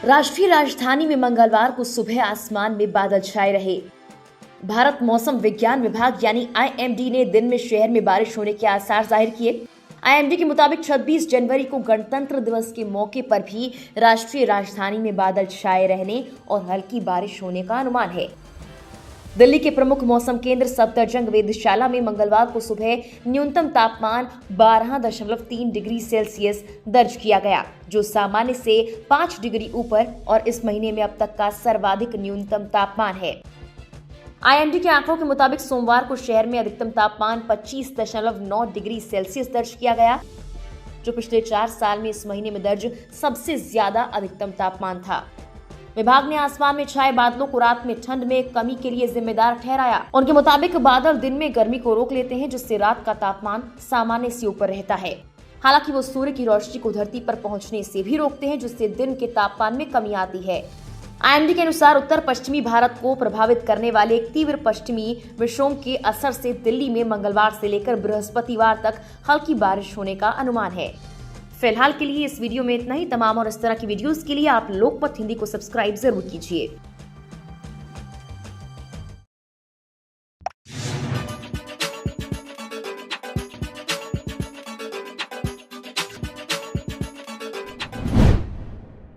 राष्ट्रीय राजधानी में मंगलवार को सुबह आसमान में बादल छाए रहे। भारत मौसम विज्ञान विभाग यानी आईएमडी ने दिन में शहर में बारिश होने के आसार जाहिर किए। आईएमडी के मुताबिक 26 जनवरी को गणतंत्र दिवस के मौके पर भी राष्ट्रीय राजधानी में बादल छाए रहने और हल्की बारिश होने का अनुमान है। दिल्ली के प्रमुख मौसम केंद्र सफदरजंग वेधशाला में मंगलवार को सुबह न्यूनतम तापमान 12.3 डिग्री सेल्सियस दर्ज किया गया, जो सामान्य से 5 डिग्री ऊपर और इस महीने में अब तक का सर्वाधिक न्यूनतम तापमान है। आईएमडी के आंकड़ों के मुताबिक सोमवार को शहर में अधिकतम तापमान 25.9 डिग्री सेल्सियस दर्ज किया गया, जो पिछले 4 साल में इस महीने में दर्ज सबसे ज्यादा अधिकतम तापमान था। विभाग ने आसमान में छाए बादलों को रात में ठंड में कमी के लिए जिम्मेदार ठहराया। उनके मुताबिक बादल दिन में गर्मी को रोक लेते हैं, जिससे रात का तापमान सामान्य से ऊपर रहता है। हालांकि वो सूर्य की रोशनी को धरती पर पहुंचने से भी रोकते हैं, जिससे दिन के तापमान में कमी आती है। आईएमडी के अनुसार उत्तर पश्चिमी भारत को प्रभावित करने वाले एक तीव्र पश्चिमी विक्षोभ के असर से दिल्ली में मंगलवार से लेकर बृहस्पतिवार तक हल्की बारिश होने का अनुमान है। फिलहाल के लिए इस वीडियो में इतना ही। तमाम और इस तरह की वीडियोस के लिए आप लोकमत हिंदी को सब्सक्राइब जरूर कीजिए।